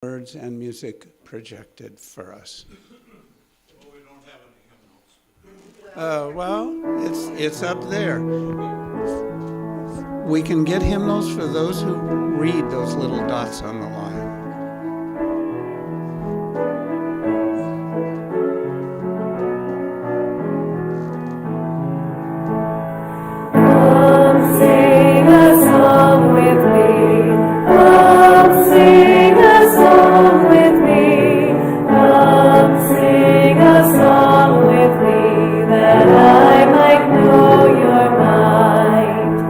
words and music projected for us. Well, we don't have any hymnals. Well, it's up there. We can get hymnals for those who read those little dots on the line. Sing a song with me. Come sing a song with me. Come sing a song with me, that I might know your mind.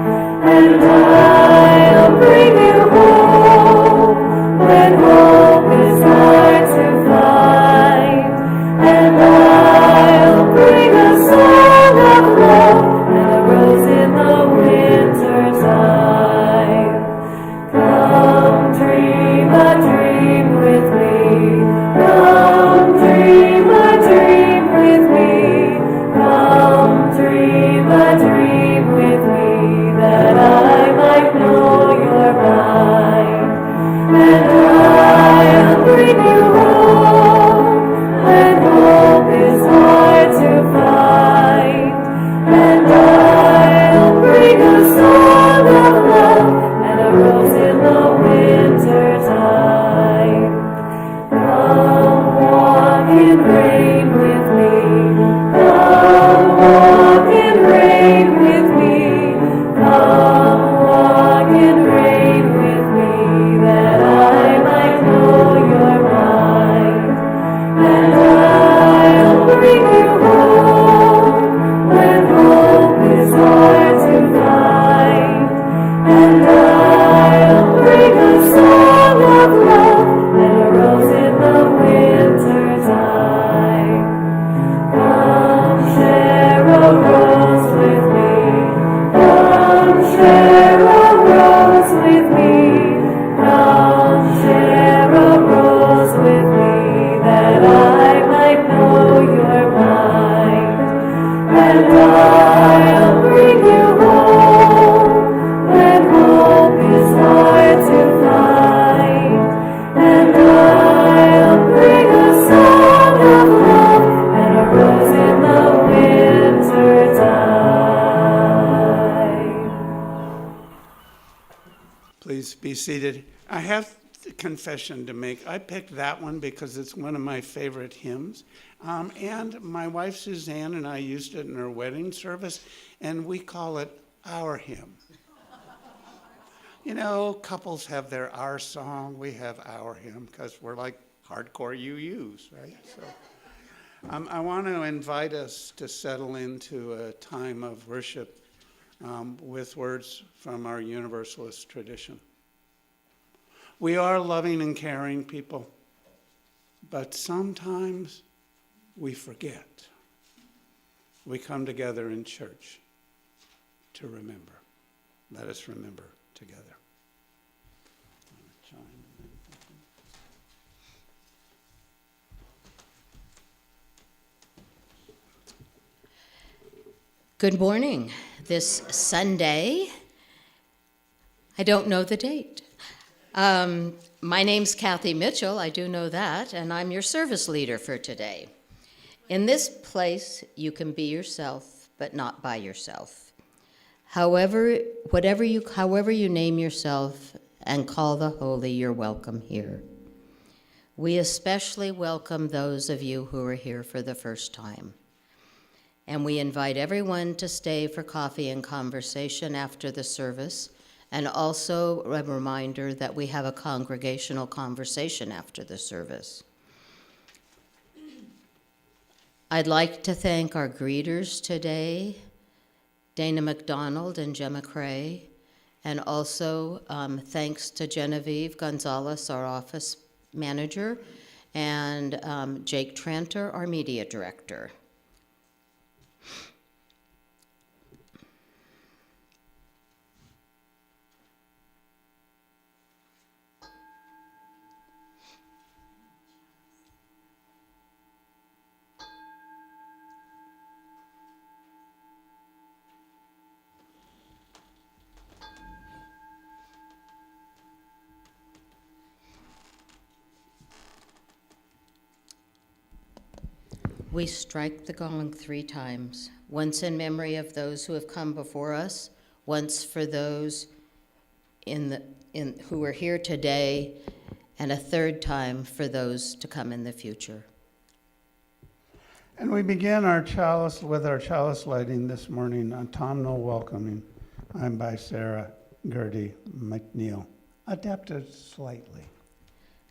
And I'll bring you home when hope is hard to find. And I'll bring a song of love and a rose in the winter time. Come dream a dream with me. Come dream a dream with me. Come dream a dream with me, that I might know your mind. And I'll bring you home when hope is hard to find. And I'll bring a song of love and a rose in the winter time. Come walk in rain with me. Come walk in rain with me. Come walk in rain with me, that I might know your mind. And I'll bring you home when hope is hard to find. And I'll bring a song of love and a rose in the winter time. Come share a rose with me. Come share a rose with me. Come share a rose with me, that I might know your mind. And I'll bring you home when hope is hard to find. And I'll bring a song of love and a rose in the winter time. Please be seated. I have a confession to make. I picked that one because it's one of my favorite hymns. And my wife Suzanne and I used it in our wedding service, and we call it our hymn. You know, couples have their our song, we have our hymn, because we're like hardcore UUs, right? So I want to invite us to settle into a time of worship with words from our Universalist tradition. We are loving and caring people, but sometimes we forget. We come together in church to remember. Let us remember together. Good morning. This Sunday, I don't know the date. My name's Kathy Mitchell, I do know that, and I'm your service leader for today. In this place, you can be yourself, but not by yourself. However you name yourself and call the holy, you're welcome here. We especially welcome those of you who are here for the first time. And we invite everyone to stay for coffee and conversation after the service, and also a reminder that we have a congregational conversation after the service. I'd like to thank our greeters today, Dana McDonald and Gemma Cray, and also thanks to Genevieve Gonzalez, our office manager, and Jake Tranter, our media director. We strike the gong 3 times, once in memory of those who have come before us, once for those who are here today, and a 3rd time for those to come in the future. And we begin our chalice with our chalice lighting this morning, autumnal welcoming. I'm by Sarah Gertie McNeil, adapted slightly.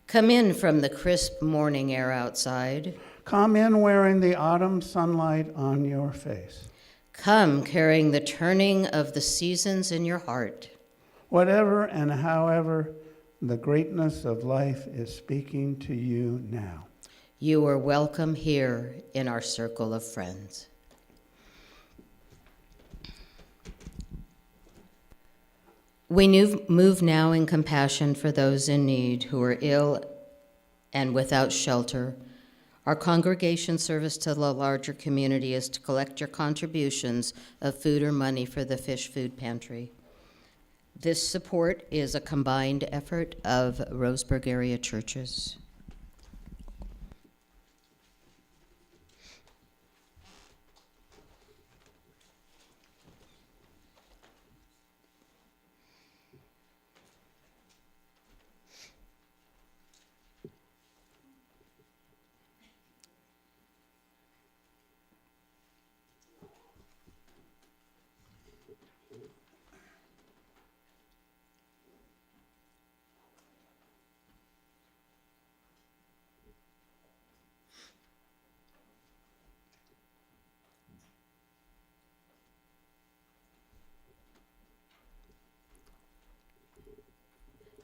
Come in from the crisp morning air outside. Come in wearing the autumn sunlight on your face. Come carrying the turning of the seasons in your heart. Whatever and however the greatness of life is speaking to you now. You are welcome here in our circle of friends. We move now in compassion for those in need who are ill and without shelter. Our congregation service to the larger community is to collect your contributions of food or money for the Fish Food Pantry. This support is a combined effort of Roseburg area churches.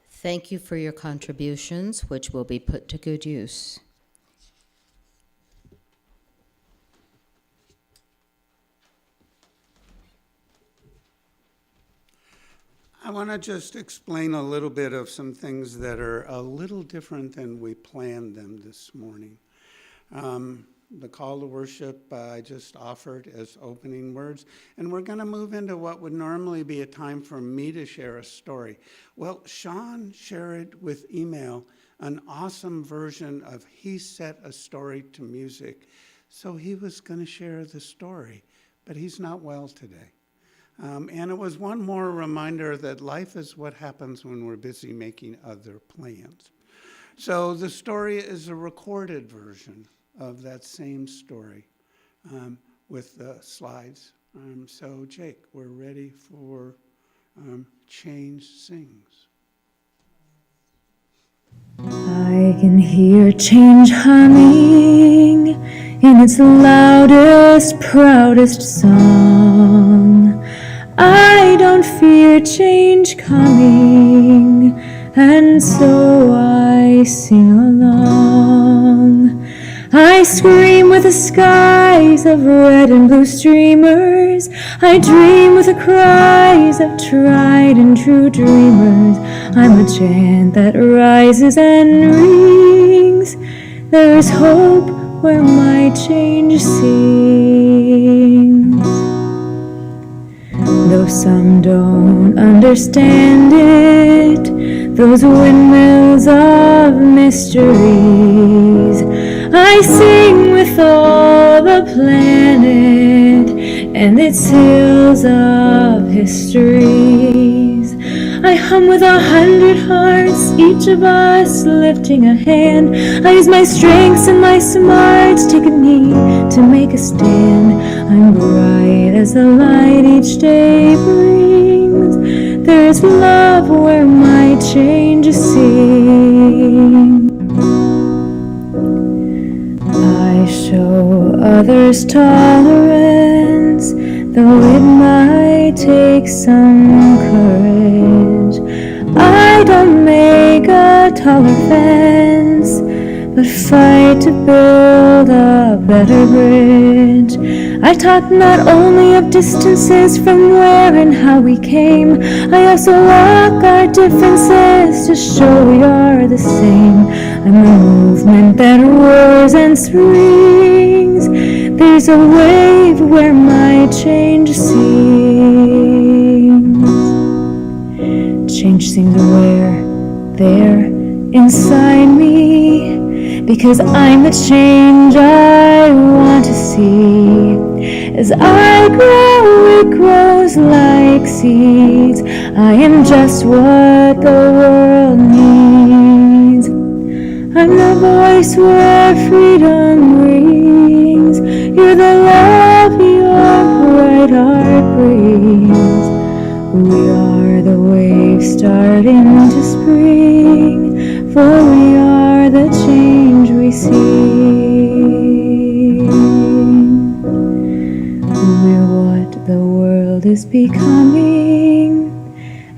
Thank you for your contributions, which will be put to good use. I want to just explain a little bit of some things that are a little different than we planned them this morning. The call to worship I just offered as opening words, and we're going to move into what would normally be a time for me to share a story. Well, Sean shared with email an awesome version of He Set a Story to Music, so he was going to share the story, but he's not well today. And it was one more reminder that life is what happens when we're busy making other plans. So the story is a recorded version of that same story with the slides. So Jake, we're ready for Change Sings. I can hear change humming in its loudest, proudest song. I don't fear change coming, and so I sing along. I scream with the skies of red and blue streamers. I dream with the cries of tried and true dreamers. I'm a chant that rises and rings. There is hope where my change sings. Though some don't understand it, those windmills of mysteries, I sing with all the planet and its hills of histories. I hum with 100 hearts, each of us lifting a hand. I use my strengths and my smarts, take a knee to make a stand. I'm bright as the light each day brings. There is love where my change sings. I show others tolerance, though it might take some courage. I don't make a taller fence, but fight to build a better bridge. I talk not only of distances from where and how we came, I also walk our differences to show we are the same. I'm a movement that roars and springs. There's a wave where my change sings. Change sings where, there, inside me. because I'm the change I want to see. As I grow, it grows like seeds. I am just what the world needs. I'm the voice where freedom rings. You're the love your bright heart brings. We are the waves starting to spring, for we are the change we see. We're what the world is becoming,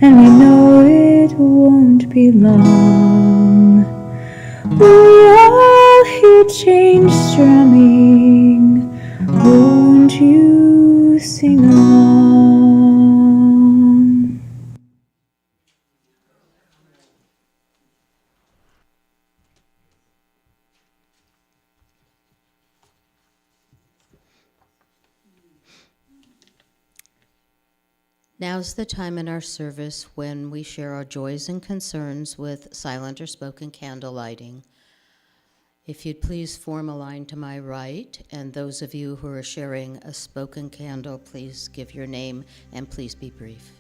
and we know it won't be long. We all hear change strumming, won't you sing along? Now's the time in our service when we share our joys and concerns with silent or spoken candle lighting. If you'd please form a line to my right, and those of you who are sharing a spoken candle, please give your name and please be brief.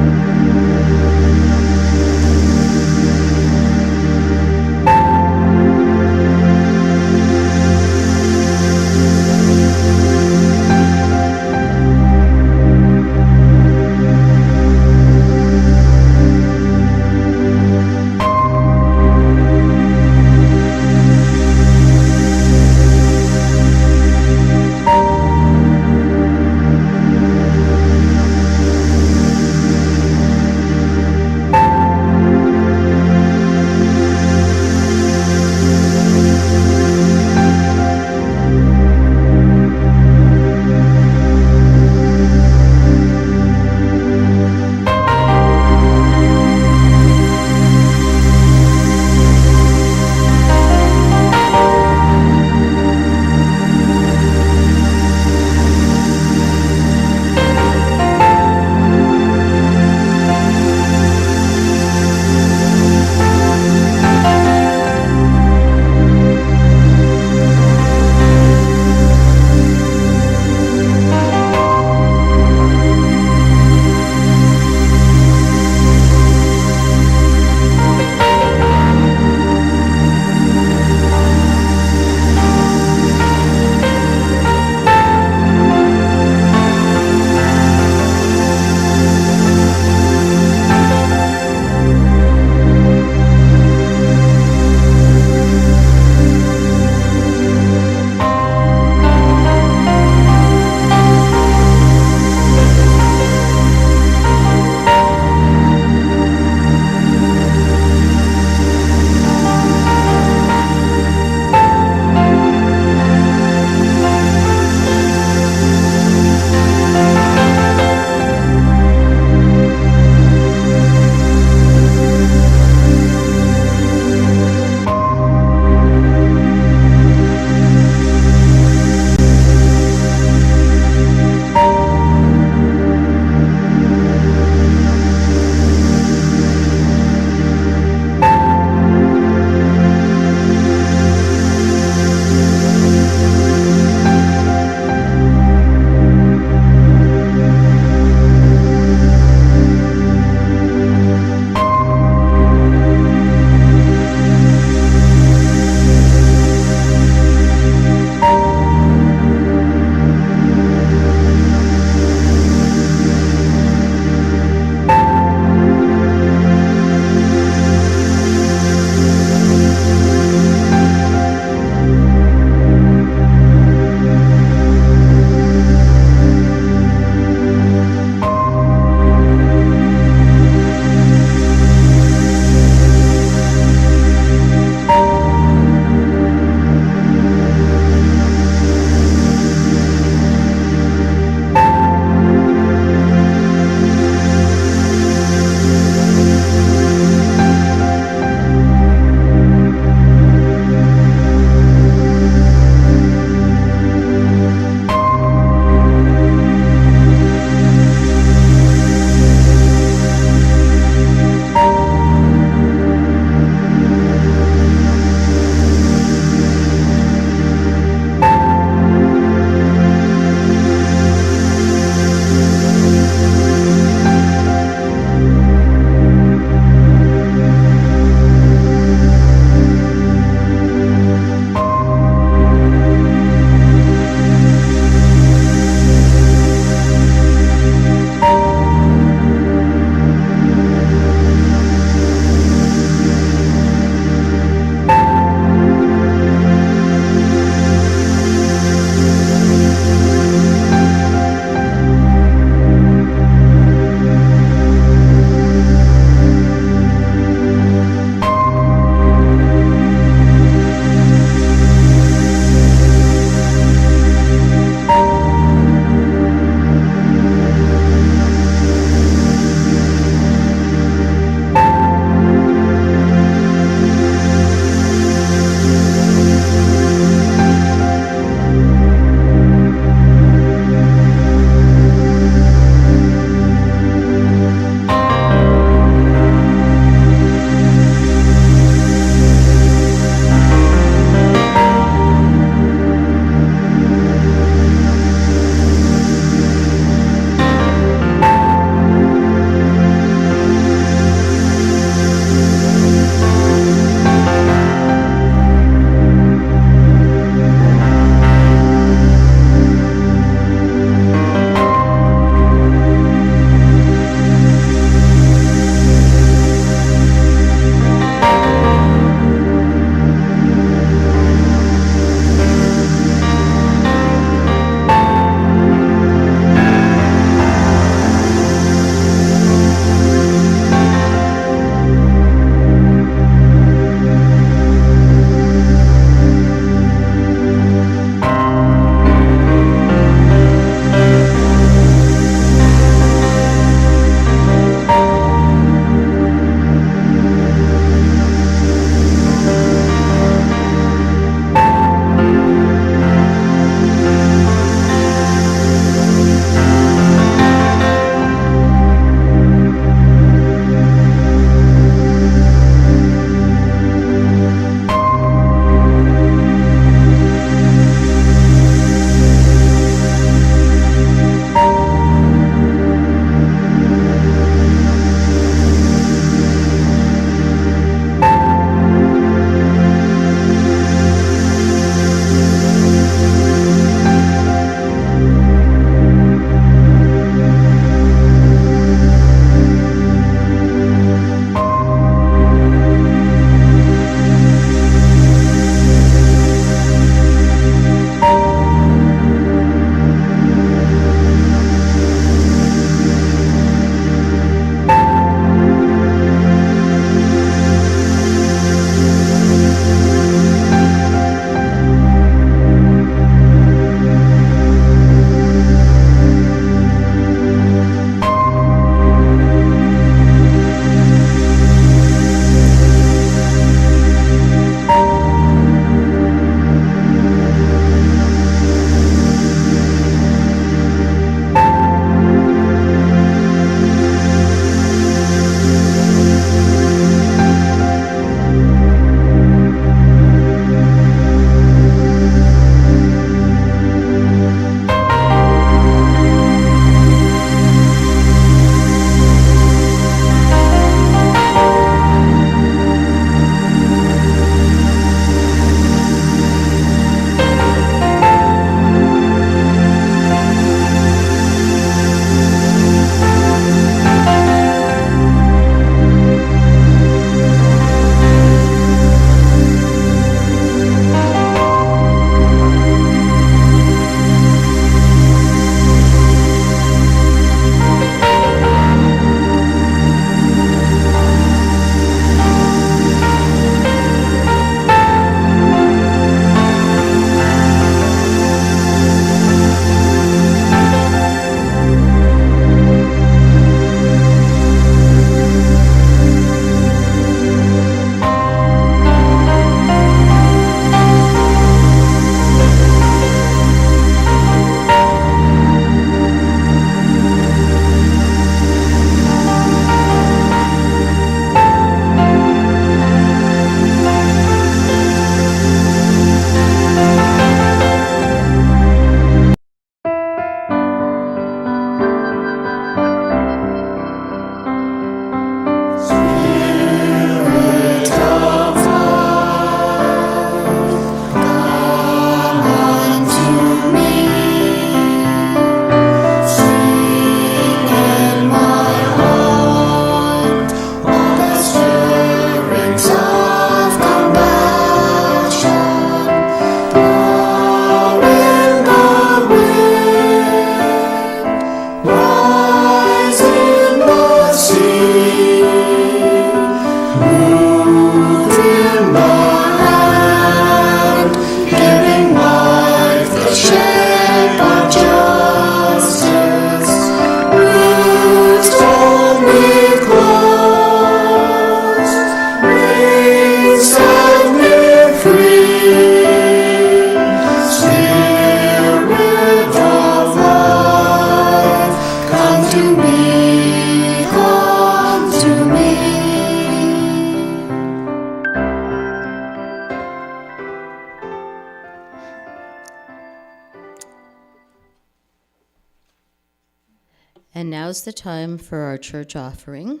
now's the time for our church offering.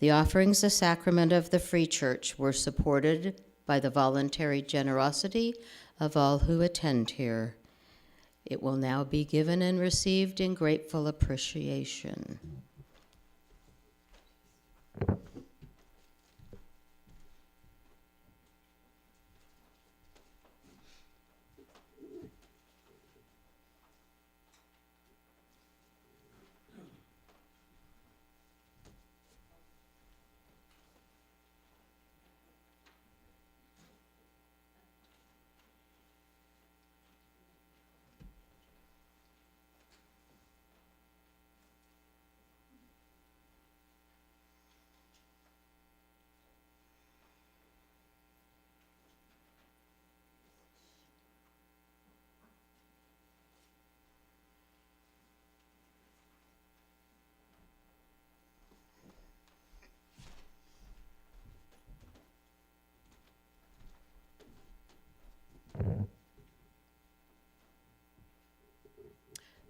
The offerings, the sacrament of the Free Church, were supported by the voluntary generosity of all who attend here. It will now be given and received in grateful appreciation.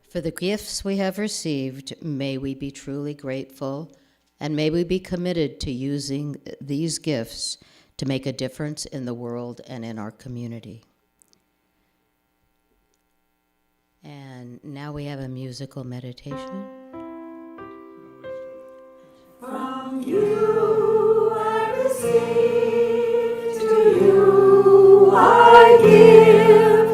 For the gifts we have received, may we be truly grateful, and may we be committed to using these gifts to make a difference in the world and in our community. And now we have a musical meditation. From you I receive, to you I give,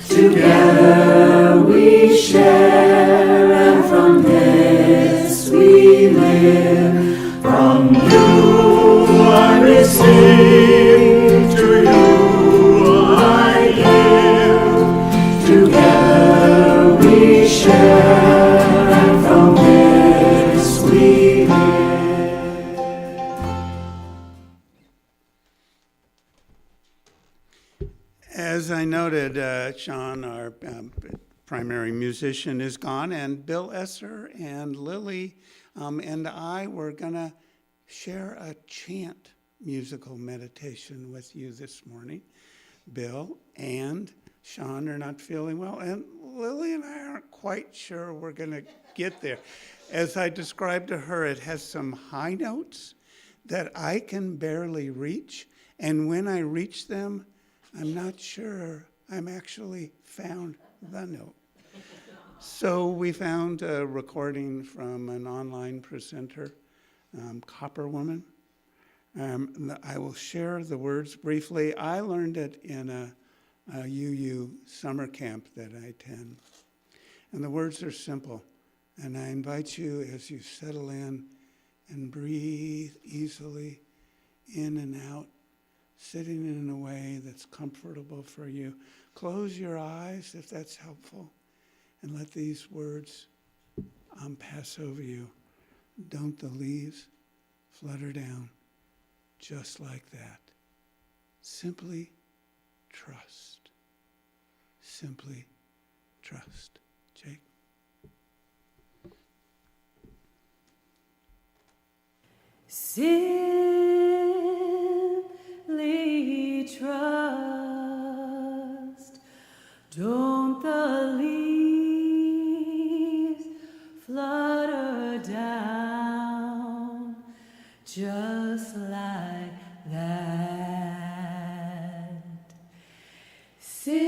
together we share, and from this we live. From you I receive, to you I give, together we share, and from this we live. As I noted, Sean, our primary musician, is gone, and Bill Esser and Lily and I were going to share a chant musical meditation with you this morning. Bill and Sean are not feeling well, and Lily and I aren't quite sure we're going to get there. As I described to her, it has some high notes that I can barely reach, and when I reach them, I'm not sure I'm actually found the note. So we found a recording from an online presenter, Copper Woman. I will share the words briefly. I learned it in a UU summer camp that I attend. And the words are simple. And I invite you, as you settle in and breathe easily in and out, sitting in a way that's comfortable for you. Close your eyes if that's helpful, and let these words pass over you. Don't the leaves flutter down just like that? Simply trust. Simply trust. Jake? Simply trust. Don't the leaves flutter down just like that? Simply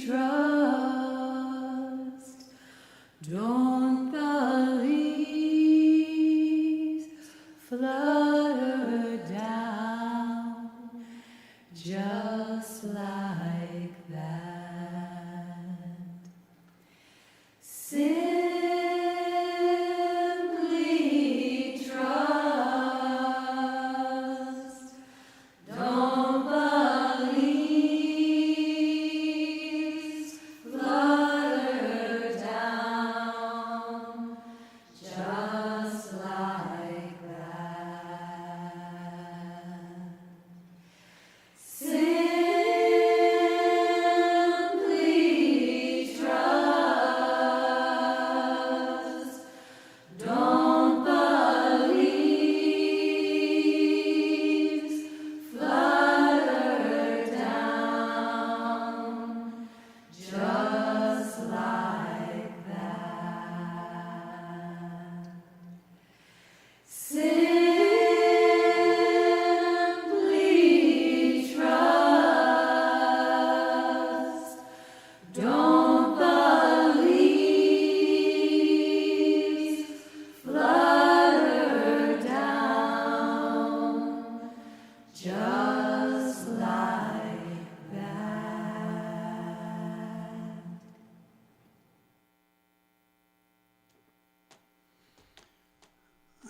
trust. Don't the leaves flutter down just like that? Simply trust. Don't the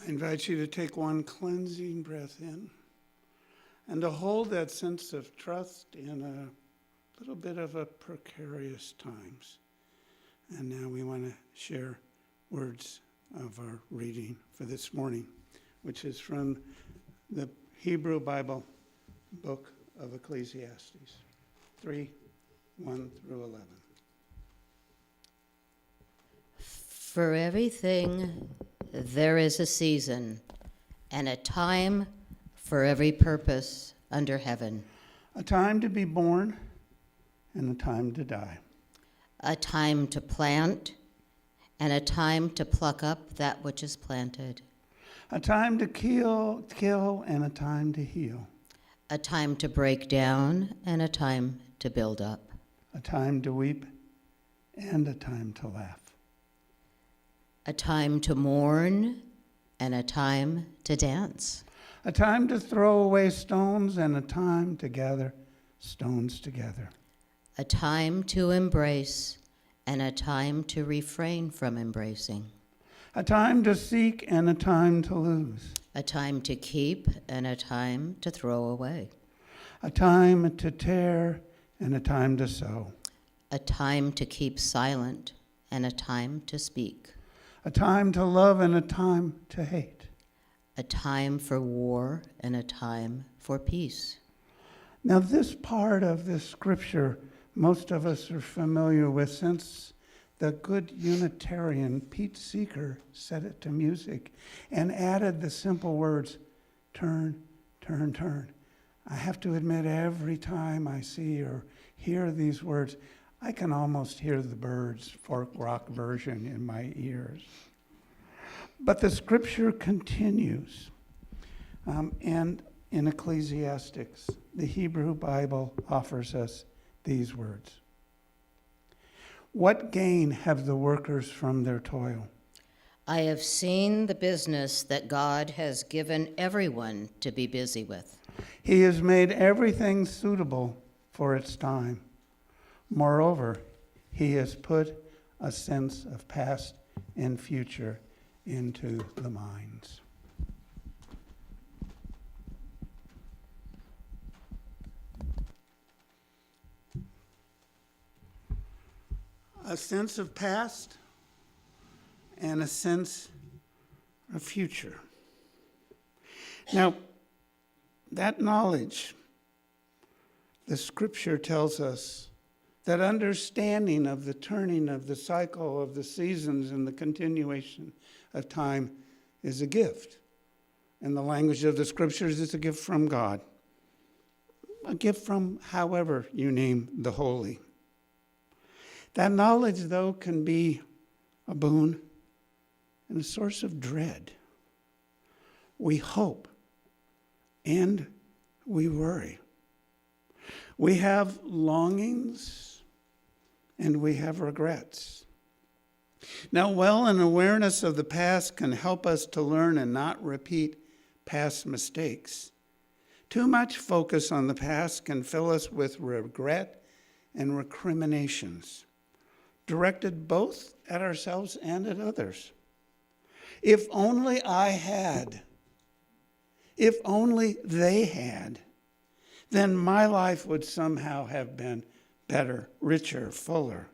I invite you to take one cleansing breath in and to hold that sense of trust in a little bit of a precarious times. And now we want to share words of our reading for this morning, which is from the Hebrew Bible book of Ecclesiastes, 3:1 through 11. For everything there is a season, and a time for every purpose under heaven. A time to be born and a time to die. A time to plant, and a time to pluck up that which is planted. A time to kill, and a time to heal. A time to break down, and a time to build up. A time to weep and a time to laugh. A time to mourn, and a time to dance. A time to throw away stones and a time to gather stones together. A time to embrace, and a time to refrain from embracing. A time to seek and a time to lose. A time to keep, and a time to throw away. A time to tear and a time to sow. A time to keep silent, and a time to speak. A time to love and a time to hate. A time for war, and a time for peace. Now, this part of this scripture, most of us are familiar with since the good Unitarian Pete Seeger set it to music and added the simple words, turn, turn, turn. I have to admit, every time I see or hear these words, I can almost hear the Byrds folk rock version in my ears. But the scripture continues. And in Ecclesiastes, the Hebrew Bible offers us these words. What gain have the workers from their toil? I have seen the business that God has given everyone to be busy with. He has made everything suitable for its time. Moreover, he has put a sense of past and future into the minds. A sense of past and a sense of future. Now, that knowledge, the scripture tells us that understanding of the turning of the cycle of the seasons and the continuation of time is a gift. In the language of the scriptures, it's a gift from God. A gift from however you name the holy. That knowledge, though, can be a boon and a source of dread. We hope and we worry. We have longings and we have regrets. Now, while an awareness of the past can help us to learn and not repeat past mistakes, too much focus on the past can fill us with regret and recriminations, directed both at ourselves and at others. If only I had, if only they had, then my life would somehow have been better, richer, fuller.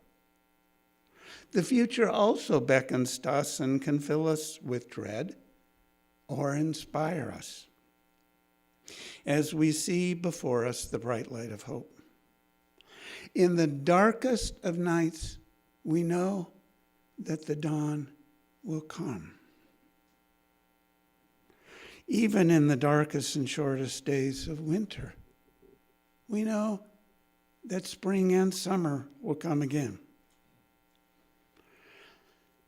The future also beckons to us and can fill us with dread or inspire us as we see before us the bright light of hope. In the darkest of nights, we know that the dawn will come. Even in the darkest and shortest days of winter, we know that spring and summer will come again.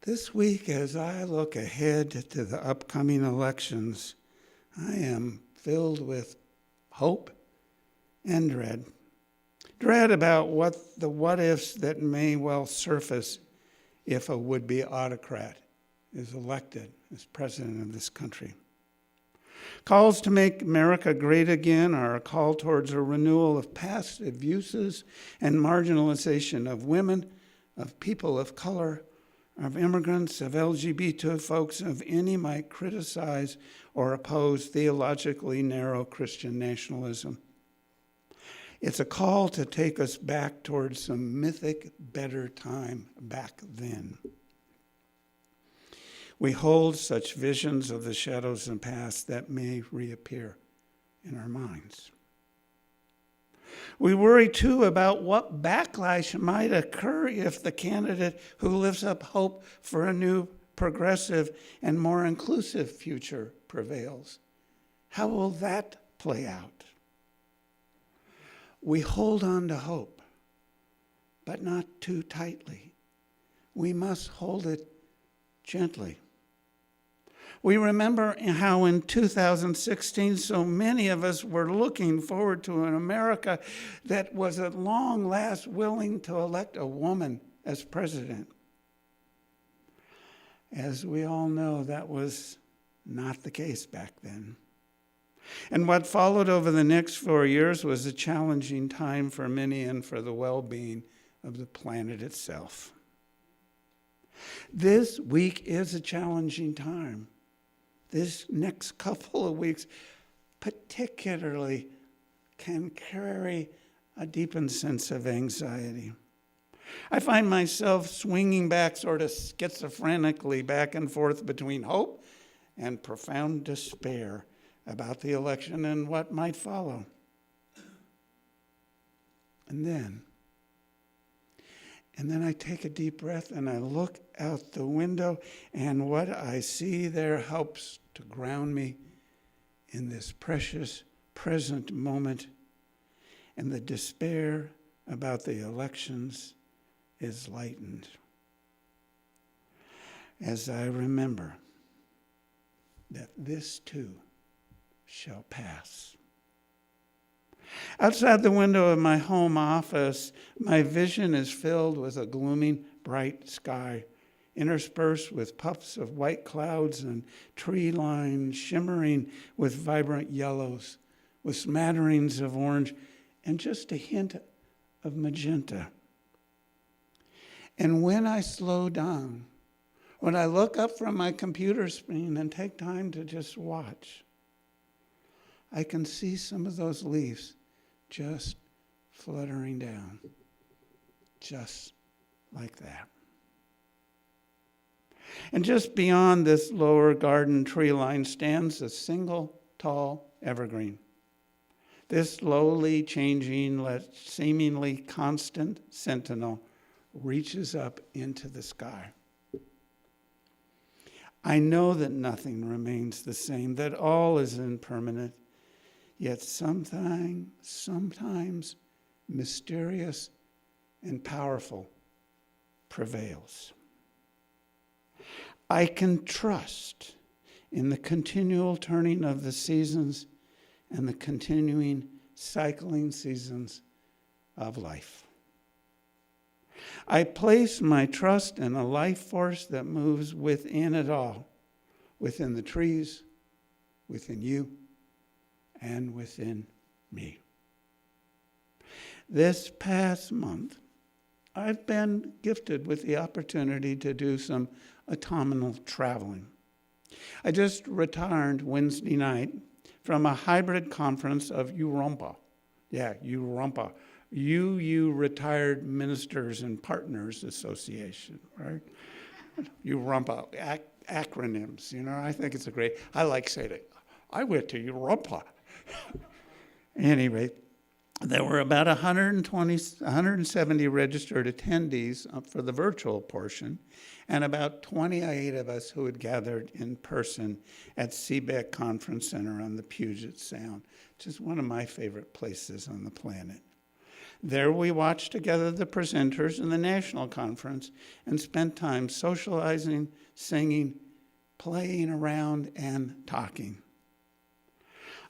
This week, as I look ahead to the upcoming elections, I am filled with hope and dread. Dread about what ifs that may well surface if a would-be autocrat is elected as president of this country. Calls to make America great again are a call towards a renewal of past abuses and marginalization of women, of people of color, of immigrants, of LGBT folks, of any might criticize or oppose theologically narrow Christian nationalism. It's a call to take us back towards some mythic better time back then. We hold such visions of the shadows and past that may reappear in our minds. We worry too about what backlash might occur if the candidate who lifts up hope for a new, progressive, and more inclusive future prevails. How will that play out? We hold on to hope, but not too tightly. We must hold it gently. We remember how in 2016, so many of us were looking forward to an America that was at long last willing to elect a woman as president. As we all know, that was not the case back then. And what followed over the next 4 years was a challenging time for many and for the well-being of the planet itself. This week is a challenging time. This next couple of weeks particularly can carry a deepened sense of anxiety. I find myself swinging back sort of schizophrenically back and forth between hope and profound despair about the election and what might follow. And then I take a deep breath and I look out the window, and what I see there helps to ground me in this precious present moment. And the despair about the elections is lightened as I remember that this too shall pass. Outside the window of my home office, my vision is filled with a glooming, bright sky, interspersed with puffs of white clouds and tree lines shimmering with vibrant yellows, with smatterings of orange, and just a hint of magenta. And when I slow down, when I look up from my computer screen and take time to just watch, I can see some of those leaves just fluttering down, just like that. And just beyond this lower garden tree line stands a single tall evergreen. This slowly changing, seemingly constant sentinel reaches up into the sky. I know that nothing remains the same, that all is impermanent, yet sometimes mysterious and powerful prevails. I can trust in the continual turning of the seasons and the continuing cycling seasons of life. I place my trust in a life force that moves within it all, within the trees, within you, and within me. This past month, I've been gifted with the opportunity to do some autumnal traveling. I just returned Wednesday night from a hybrid conference of UROMPA. Yeah, UROMPA. UU Retired Ministers and Partners Association, right? UROMPA, acronyms, I think it's I like saying it. I went to UROMPA. Anyway, there were about 170 registered attendees for the virtual portion, and about 28 of us who had gathered in person at CBEC Conference Center on the Puget Sound, which is one of my favorite places on the planet. There we watched together the presenters in the national conference and spent time socializing, singing, playing around, and talking.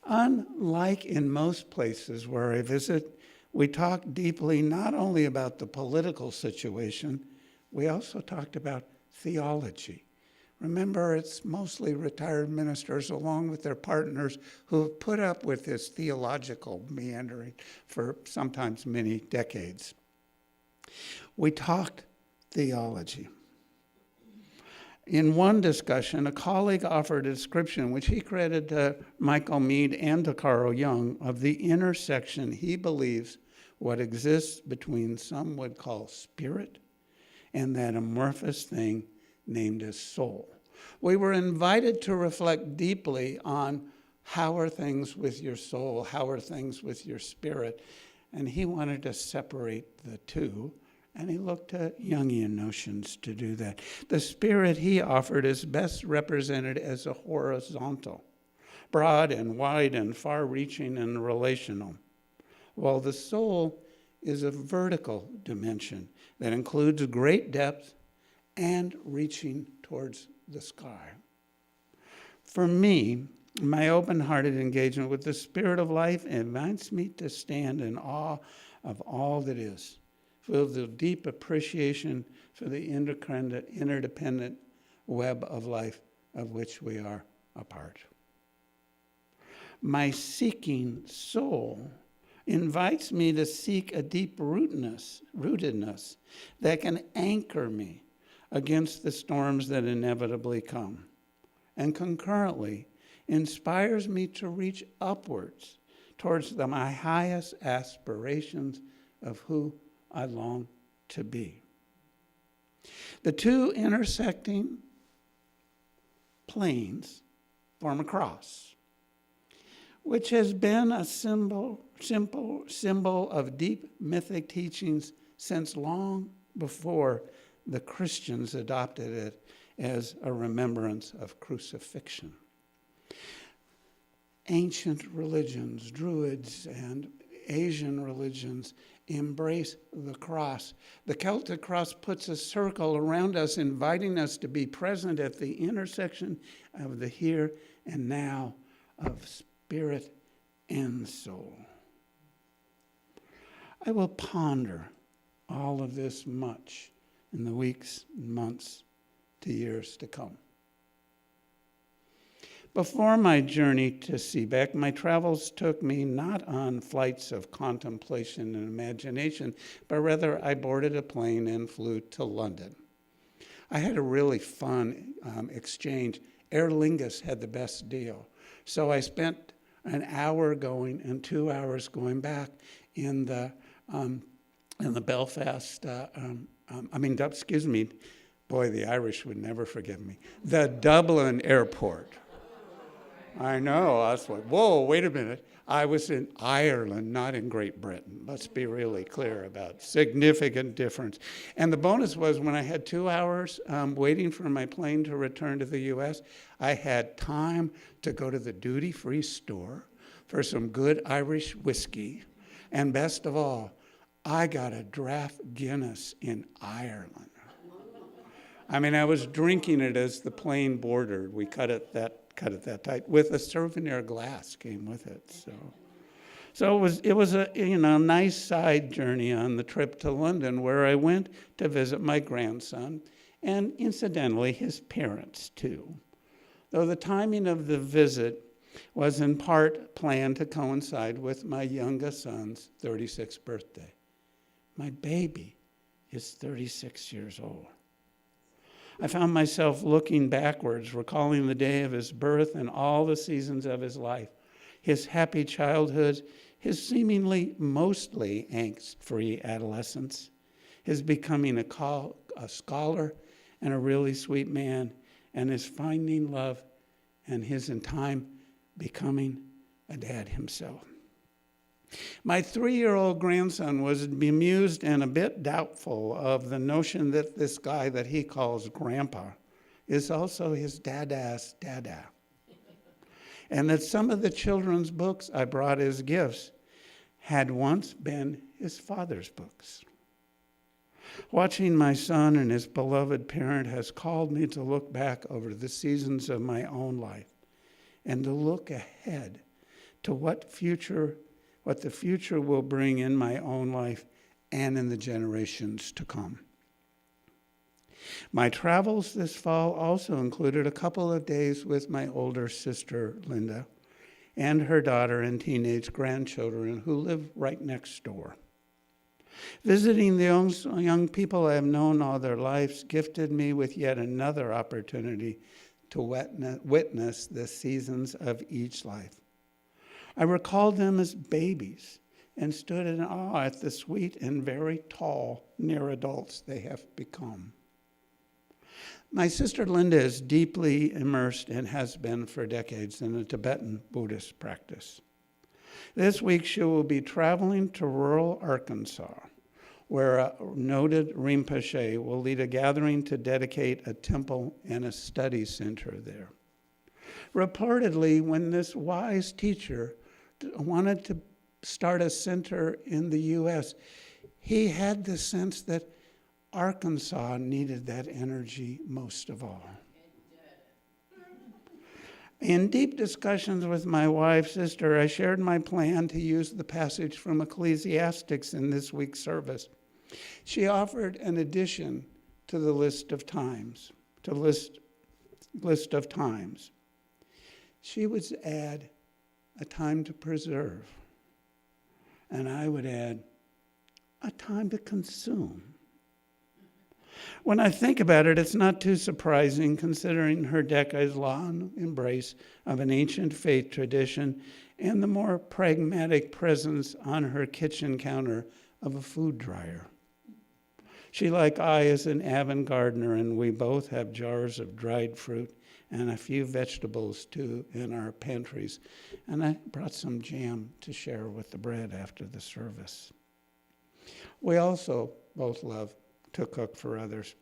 Unlike in most places where I visit, we talked deeply not only about the political situation, we also talked about theology. Remember, it's mostly retired ministers along with their partners who have put up with this theological meandering for sometimes many decades. We talked theology. In one discussion, a colleague offered a description which he credited to Michael Meade and to Carl Jung of the intersection he believes what exists between some would call spirit and that amorphous thing named as soul. We were invited to reflect deeply on how are things with your soul, how are things with your spirit, and he wanted to separate the two. And he looked at Jungian notions to do that. The spirit he offered is best represented as a horizontal, broad and wide and far-reaching and relational, while the soul is a vertical dimension that includes great depth and reaching towards the sky. For me, my open-hearted engagement with the spirit of life invites me to stand in awe of all that is, filled with deep appreciation for the interdependent web of life of which we are a part. My seeking soul invites me to seek a deep rootedness that can anchor me against the storms that inevitably come, and concurrently inspires me to reach upwards towards my highest aspirations of who I long to be. The two intersecting planes form a cross, which has been a simple symbol of deep mythic teachings since long before the Christians adopted it as a remembrance of crucifixion. Ancient religions, Druids and Asian religions, embrace the cross. The Celtic cross puts a circle around us, inviting us to be present at the intersection of the here and now of spirit and soul. I will ponder all of this much in the weeks, months, to years to come. Before my journey to Seebeck, my travels took me not on flights of contemplation and imagination, but rather I boarded a plane and flew to London. I had a really fun exchange. Aer Lingus had the best deal. So I spent an hour going and 2 hours going back in the Belfast, boy, the Irish would never forgive me, the Dublin airport. I know, I was like, whoa, wait a minute. I was in Ireland, not in Great Britain. Let's be really clear about significant difference. And the bonus was when I had 2 hours waiting for my plane to return to the U.S., I had time to go to the duty-free store for some good Irish whiskey. And best of all, I got a draft Guinness in Ireland. I mean, I was drinking it as the plane boarded. We cut it that tight with a souvenir glass came with it. So it was a nice side journey on the trip to London, where I went to visit my grandson and incidentally his parents too. Though the timing of the visit was in part planned to coincide with my youngest son's 36th birthday. My baby is 36 years old. I found myself looking backwards, recalling the day of his birth and all the seasons of his life, his happy childhood, his seemingly mostly angst-free adolescence, his becoming a scholar and a really sweet man, and his finding love, and his in time becoming a dad himself. My 3-year-old grandson was bemused and a bit doubtful of the notion that this guy that he calls Grandpa is also his dada's dada. And that some of the children's books I brought as gifts had once been his father's books. Watching my son and his beloved parent has called me to look back over the seasons of my own life and to look ahead to what the future will bring in my own life and in the generations to come. My travels this fall also included a couple of days with my older sister, Linda, and her daughter and teenage grandchildren who live right next door. Visiting the young people I have known all their lives gifted me with yet another opportunity to witness the seasons of each life. I recalled them as babies and stood in awe at the sweet and very tall near adults they have become. My sister Linda is deeply immersed and has been for decades in a Tibetan Buddhist practice. This week she will be traveling to rural Arkansas, where a noted Rinpoche will lead a gathering to dedicate a temple and a study center there. Reportedly, when this wise teacher wanted to start a center in the U.S., he had the sense that Arkansas needed that energy most of all. In deep discussions with my wife's sister, I shared my plan to use the passage from Ecclesiastes in this week's service. She offered an addition to the list of times, list of times. She would add a time to preserve, and I would add a time to consume. When I think about it, it's not too surprising considering her decades-long embrace of an ancient faith tradition and the more pragmatic presence on her kitchen counter of a food dryer. She, like I, is an avid gardener, and we both have jars of dried fruit and a few vegetables, too, in our pantries. And I brought some jam to share with the bread after the service. We also both love to cook for others.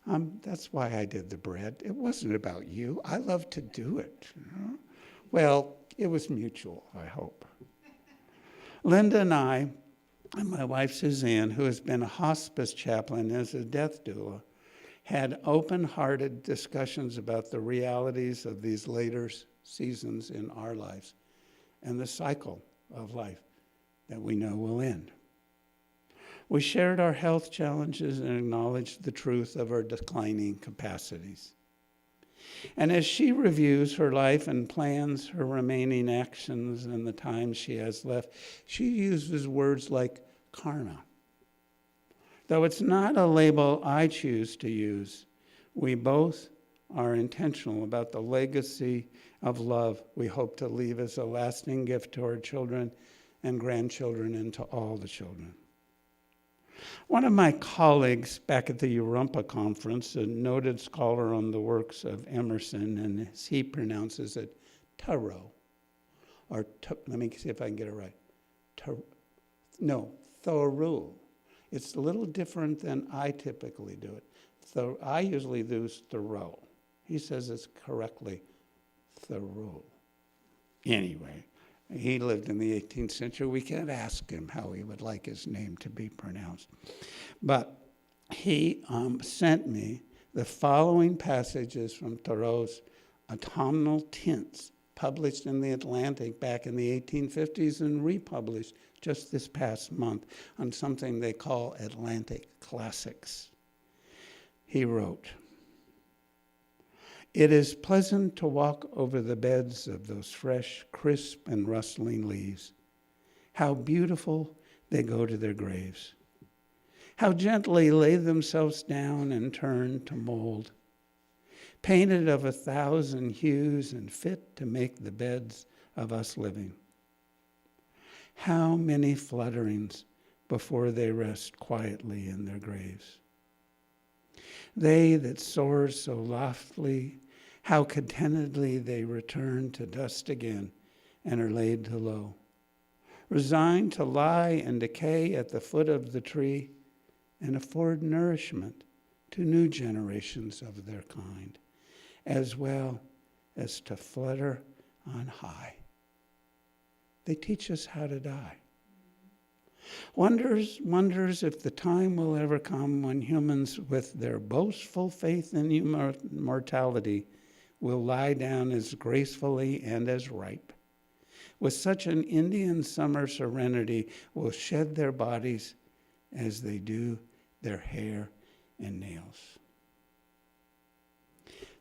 That's why I did the bread. It wasn't about you. I love to do it. You know? Well, it was mutual, I hope. Linda and I, and my wife Suzanne, who has been a hospice chaplain as a death doula, had open-hearted discussions about the realities of these later seasons in our lives and the cycle of life that we know will end. We shared our health challenges and acknowledged the truth of our declining capacities. And as she reviews her life and plans her remaining actions and the time she has left, she uses words like karma. Though it's not a label I choose to use, we both are intentional about the legacy of love we hope to leave as a lasting gift to our children and grandchildren and to all the children. One of my colleagues back at the Urumpa conference, a noted scholar on the works of Emerson, and as he pronounces it, Thoreau, or let me see if I can get it right. Thoreau. It's a little different than I typically do it. I usually use Thoreau. He says it's correctly Thoreau. Anyway, he lived in the 18th century. We can't ask him how he would like his name to be pronounced. But he sent me the following passages from Thoreau's Autumnal Tints, published in the Atlantic back in the 1850s and republished just this past month on something they call Atlantic Classics. He wrote, "It is pleasant to walk over the beds of those fresh, crisp, and rustling leaves. How beautiful they go to their graves. How gently lay themselves down and turn to mold, painted of 1,000 hues and fit to make the beds of us living. How many flutterings before they rest quietly in their graves. They that soar so loftily, how contentedly they return to dust again and are laid to low, resigned to lie and decay at the foot of the tree and afford nourishment to new generations of their kind, as well as to flutter on high. They teach us how to die. Wonders if the time will ever come when humans, with their boastful faith in immortality, will lie down as gracefully and as ripe. With such an Indian summer serenity, will shed their bodies as they do their hair and nails."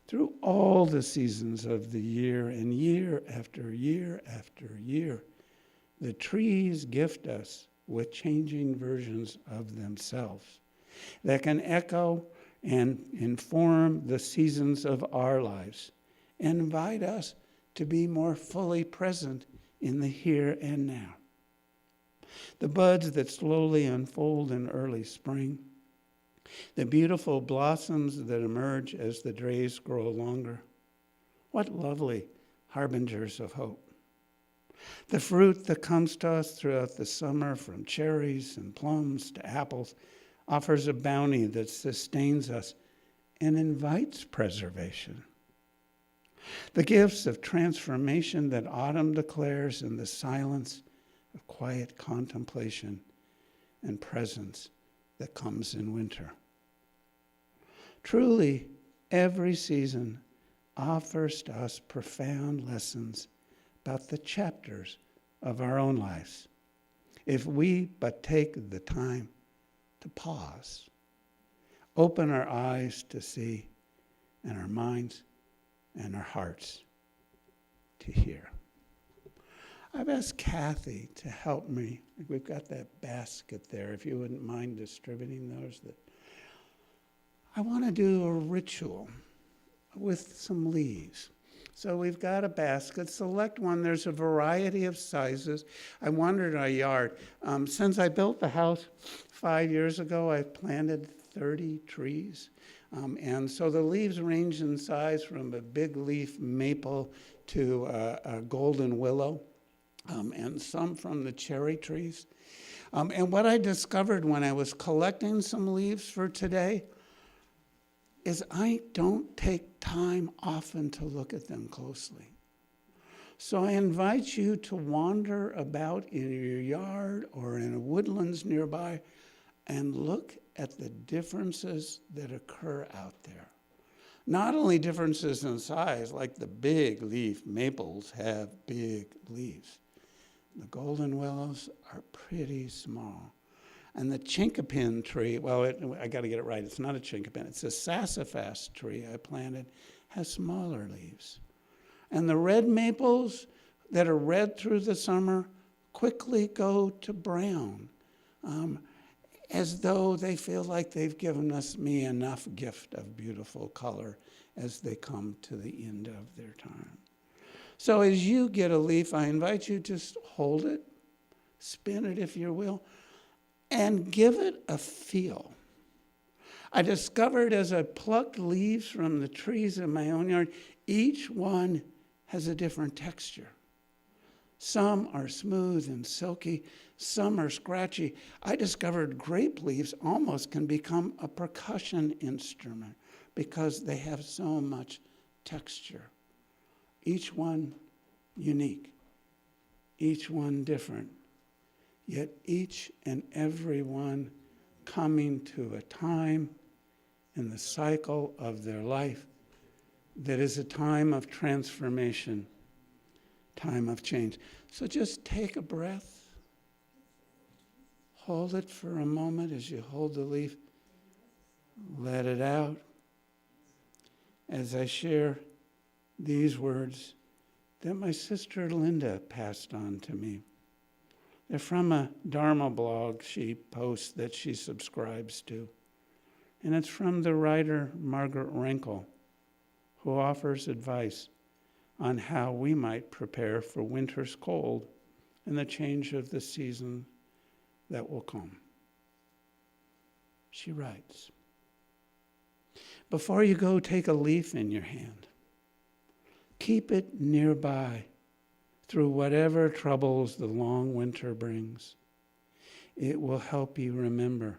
Through all the seasons of the year and year after year after year, the trees gift us with changing versions of themselves that can echo and inform the seasons of our lives and invite us to be more fully present in the here and now. The buds that slowly unfold in early spring, the beautiful blossoms that emerge as the days grow longer. What lovely harbingers of hope. The fruit that comes to us throughout the summer, from cherries and plums to apples, offers a bounty that sustains us and invites preservation. The gifts of transformation that autumn declares in the silence of quiet contemplation and presence that comes in winter. Truly, every season offers to us profound lessons about the chapters of our own lives, if we but take the time to pause, open our eyes to see, and our minds and our hearts to hear. I've asked Kathy to help me. We've got that basket there, if you wouldn't mind distributing those. I want to do a ritual with some leaves. So we've got a basket. Select one. There's a variety of sizes. I wandered our yard. Since I built the house 5 years ago, I've planted 30 trees. And so the leaves range in size from a big leaf maple to a golden willow, and some from the cherry trees. And what I discovered when I was collecting some leaves for today is I don't take time often to look at them closely. So I invite you to wander about in your yard or in woodlands nearby and look at the differences that occur out there. Not only differences in size, like the big leaf maples have big leaves. The golden willows are pretty small. And the chinkapin tree, I got to get it right. It's not a chinkapin. It's a sassafras tree I planted, has smaller leaves. And the red maples that are red through the summer quickly go to brown, as though they feel like they've given me enough gift of beautiful color as they come to the end of their time. So as you get a leaf, I invite you to just hold it, spin it if you will, and give it a feel. I discovered as I plucked leaves from the trees in my own yard, each one has a different texture. Some are smooth and silky, some are scratchy. I discovered grape leaves almost can become a percussion instrument because they have so much texture. Each one unique, each one different. Yet each and every one coming to a time in the cycle of their life that is a time of transformation, time of change. So just take a breath, hold it for a moment as you hold the leaf, let it out. As I share these words that my sister Linda passed on to me. They're from a Dharma blog she posts that she subscribes to. And it's from the writer Margaret Renkel, who offers advice on how we might prepare for winter's cold and the change of the season that will come. She writes, before you go, take a leaf in your hand. Keep it nearby through whatever troubles the long winter brings. It will help you remember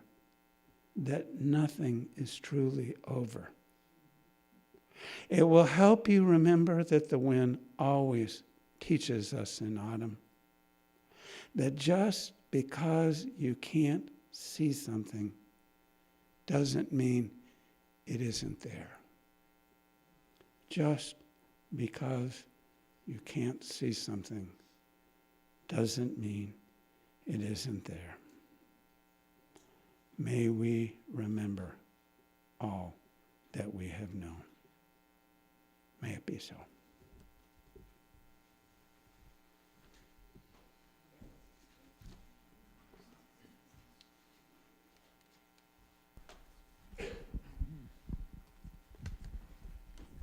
that nothing is truly over. It will help you remember that the wind always teaches us in autumn. That just because you can't see something doesn't mean it isn't there. Just because you can't see something doesn't mean it isn't there. May we remember all that we have known. May it be so.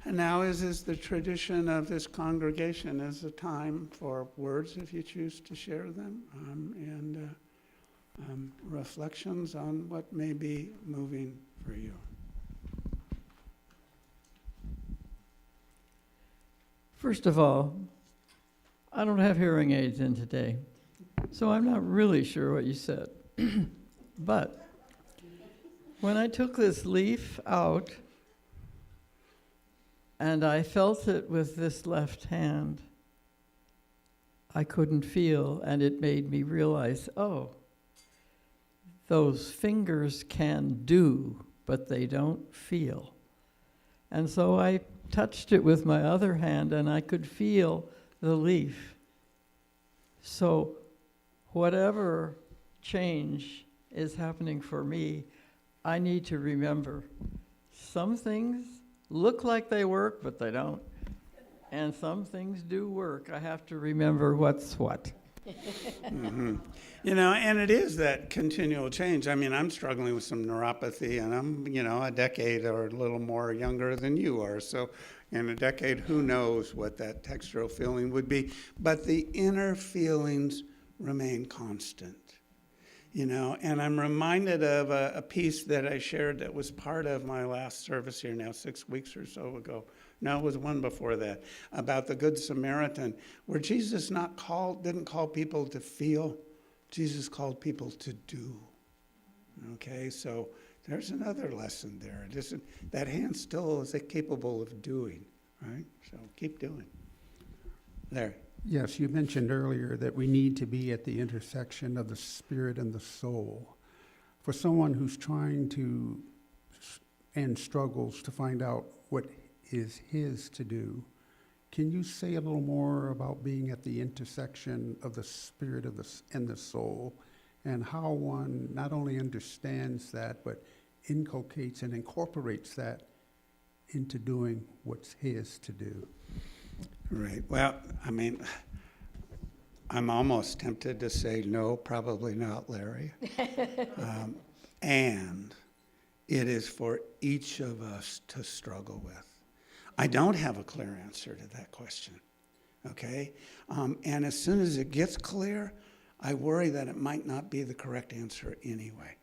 And now is the tradition of this congregation is a time for words if you choose to share them, and reflections on what may be moving for you. First of all, I don't have hearing aids in today, so I'm not really sure what you said. But when I took this leaf out and I felt it with this left hand, I couldn't feel, and it made me realize, oh, those fingers can do, but they don't feel. And so I touched it with my other hand, and I could feel the leaf. So whatever change is happening for me, I need to remember some things look like they work, but they don't. And some things do work. I have to remember what's what. You know, and it is that continual change. I mean, I'm struggling with some neuropathy, and I'm, a decade or a little more younger than you are. So in a decade, who knows what that textural feeling would be. But the inner feelings remain constant. And I'm reminded of a piece that I shared that was part of my last service here now 6 weeks or so ago. No, it was one before that, about the Good Samaritan, where Jesus didn't call people to feel, Jesus called people to do. Okay, so there's another lesson there. That hand still is capable of doing, right? So keep doing. There. Yes, you mentioned earlier that we need to be at the intersection of the spirit and the soul. For someone who's trying to and struggles to find out what is his to do, can you say a little more about being at the intersection of the spirit and the soul, and how one not only understands that, but inculcates and incorporates that into doing what's his to do? Right. Well, I mean, I'm almost tempted to say no, probably not, Larry. And it is for each of us to struggle with. I don't have a clear answer to that question, okay? And as soon as it gets clear, I worry that it might not be the correct answer anyway.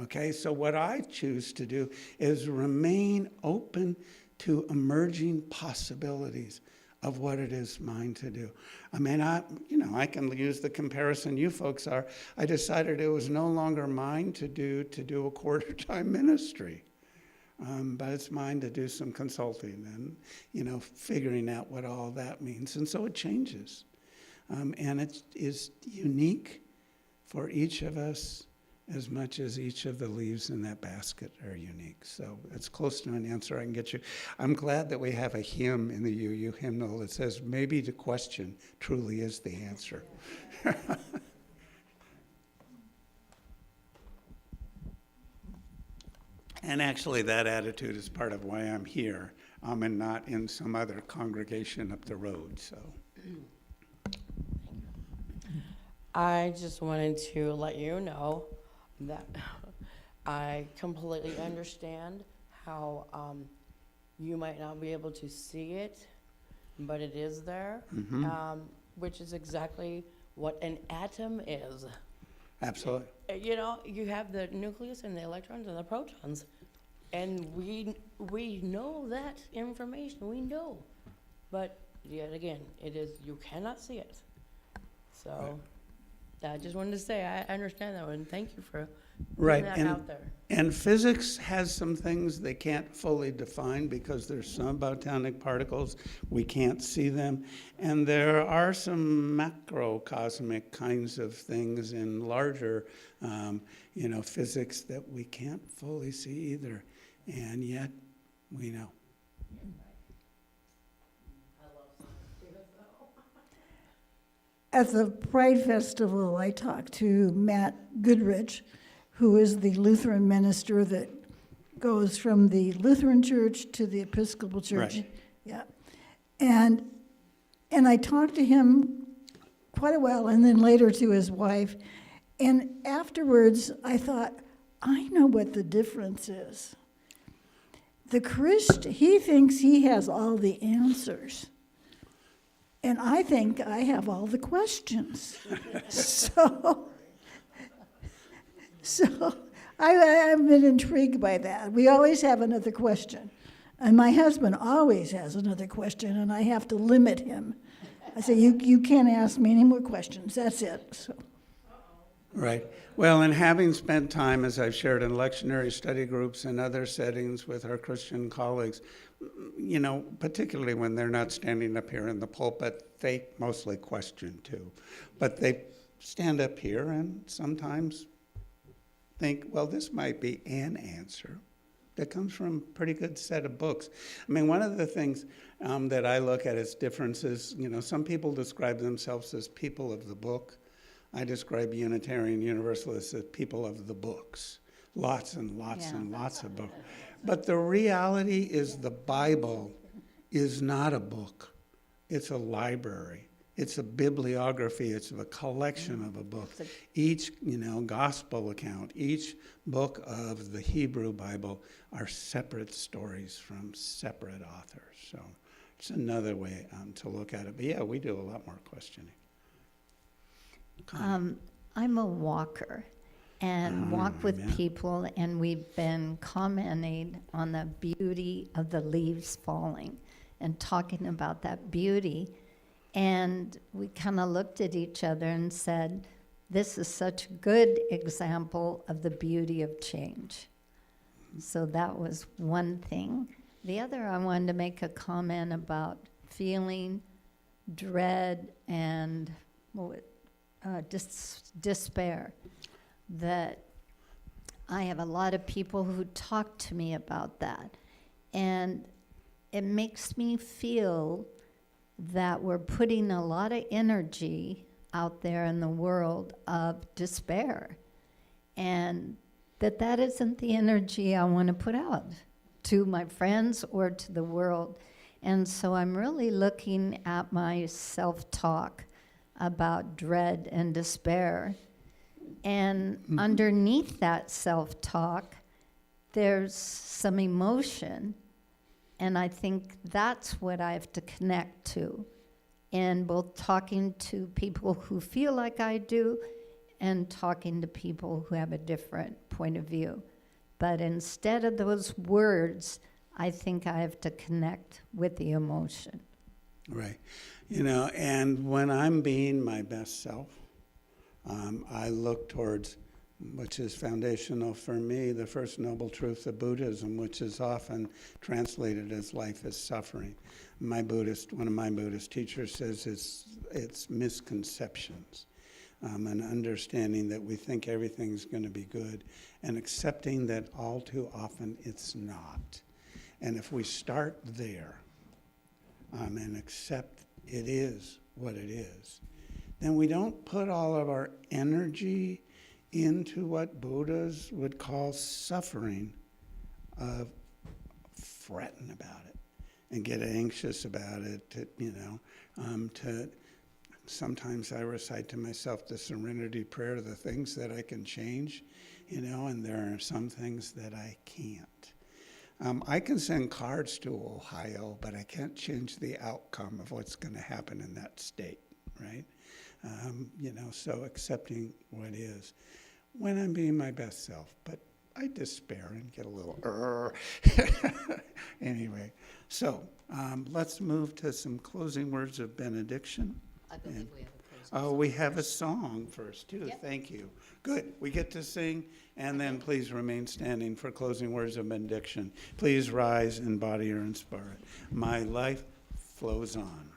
Okay, so what I choose to do is remain open to emerging possibilities of what it is mine to do. I mean, I can use the comparison you folks are. I decided it was no longer mine to do a quarter-time ministry. But it's mine to do some consulting and, figuring out what all that means. And so it changes. And it is unique for each of us as much as each of the leaves in that basket are unique. So it's close to an answer I can get you. I'm glad that we have a hymn in the UU hymnal that says, maybe the question truly is the answer. And actually, that attitude is part of why I'm here, and not in some other congregation up the road. So, I just wanted to let you know that I completely understand how you might not be able to see it, but it is there, which is exactly what an atom is. absolutely. You have the nucleus and the electrons and the protons, and we know that information. We know, but yet again, you cannot see it. So, I just wanted to say I understand that, and thank you for putting that out there. And physics has some things they can't fully define because there's some subatomic particles, we can't see them. And there are some macrocosmic kinds of things in larger, physics that we can't fully see either. And yet, we know. At the Pride Festival, I talked to Matt Goodrich, who is the Lutheran minister that goes from the Lutheran Church to the Episcopal Church. Right. Yeah. And I talked to him quite a while, and then later to his wife. And afterwards, I thought, I know what the difference is. he thinks he has all the answers. And I think I have all the questions. So I've been intrigued by that. We always have another question. And my husband always has another question, and I have to limit him. I say, you can't ask me any more questions. That's it. So. Right. Well, and having spent time, as I've shared, in lectionary study groups and other settings with our Christian colleagues, you know, particularly when they're not standing up here in the pulpit, they mostly question too. But they stand up here and sometimes think, well, this might be an answer that comes from a pretty good set of books. I mean, one of the things that I look at as differences, you know, some people describe themselves as people of the book. I describe Unitarian Universalists as people of the books. Lots and lots and lots of books. But the reality is the Bible is not a book. It's a library. It's a bibliography. It's a collection of a book. Each, you know, gospel account, each book of the Hebrew Bible are separate stories from separate authors. So it's another way to look at it. But yeah, we do a lot more questioning. I'm a walker and walk with people, and we've been commenting on the beauty of the leaves falling and talking about that beauty. And we kind of looked at each other and said, this is such a good example of the beauty of change. So that was one thing. The other, I wanted to make a comment about feeling dread and despair. That I have a lot of people who talk to me about that. And it makes me feel that we're putting a lot of energy out there in the world of despair. And that isn't the energy I want to put out to my friends or to the world. And so I'm really looking at my self-talk about dread and despair. And underneath that self-talk, there's some emotion. And I think that's what I have to connect to. And both talking to people who feel like I do and talking to people who have a different point of view. But instead of those words, I think I have to connect with the emotion. Right. You know, and when I'm being my best self, I look towards, which is foundational for me, the first noble truth of Buddhism, which is often translated as life is suffering. One of my Buddhist teachers says it's misconceptions, an understanding that we think everything's going to be good, and accepting that all too often it's not. And if we start there and accept it is what it is, then we don't put all of our energy into what Buddhas would call suffering, of fretting about it and get anxious about it. Sometimes I recite to myself the serenity prayer, the things that I can change, and there are some things that I can't. I can send cards to Ohio, but I can't change the outcome of what's going to happen in that state, right? So accepting what is. When I'm being my best self, but I despair and get a little Anyway, so let's move to some closing words of benediction. I believe we have a closing Oh, we have a song first, too. Yep. Thank you. Good. We get to sing, and then please remain standing for closing words of benediction. Please rise in body or in spirit. My life flows on.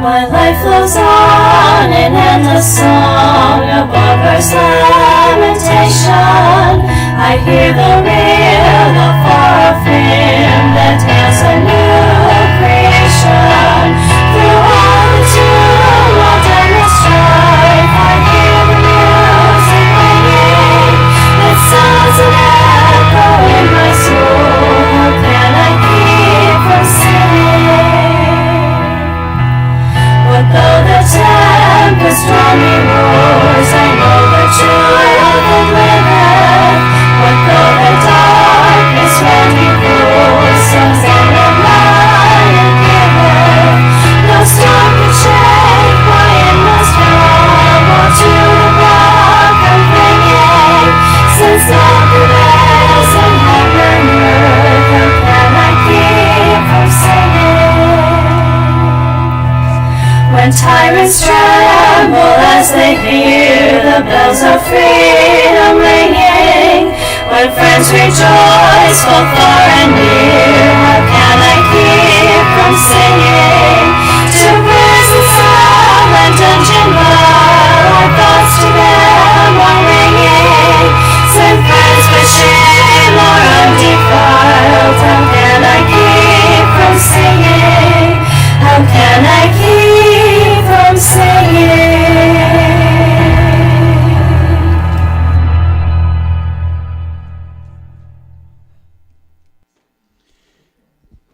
My life flows on in endless song above earth's lamentation. I hear the rear, the far-off hymn that hails a new creation. Through all the tumult and the strife, I hear the music ringing. It sounds when tyrants tremble as they hear the bells of freedom ringing, when friends rejoice both far and near, how can I keep from singing? To prison cell and dungeon while our thoughts to them are ringing, send friends with shame or undefiled, how can I keep from singing? How can I keep from singing?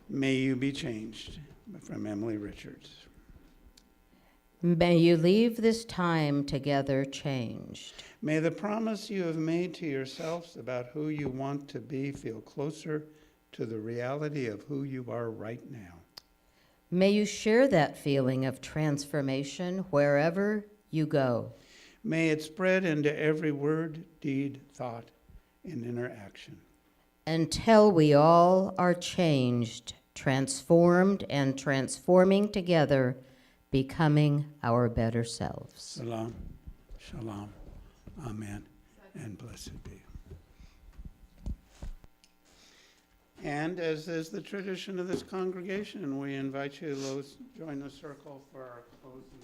May you be changed, from Emily Richards. May you leave this time together changed. May the promise you have made to yourselves about who you want to be feel closer to the reality of who you are right now. May you share that feeling of transformation wherever you go. May it spread into every word, deed, thought, and interaction. Until we all are changed, transformed, and transforming together, becoming our better selves. Salam, shalom, amen, and blessed be. And as is the tradition of this congregation, we invite you to join the circle for our closing.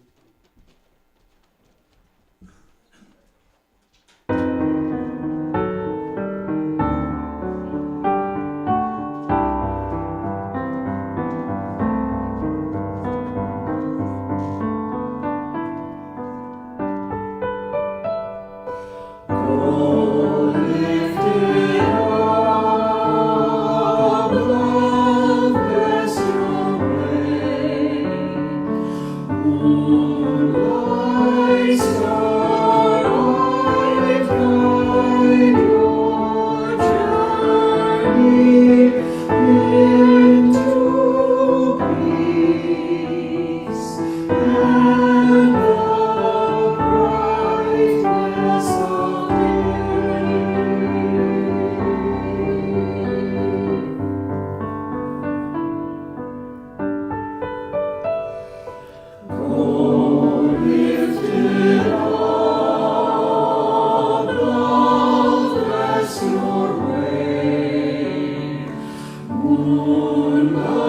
Moonlight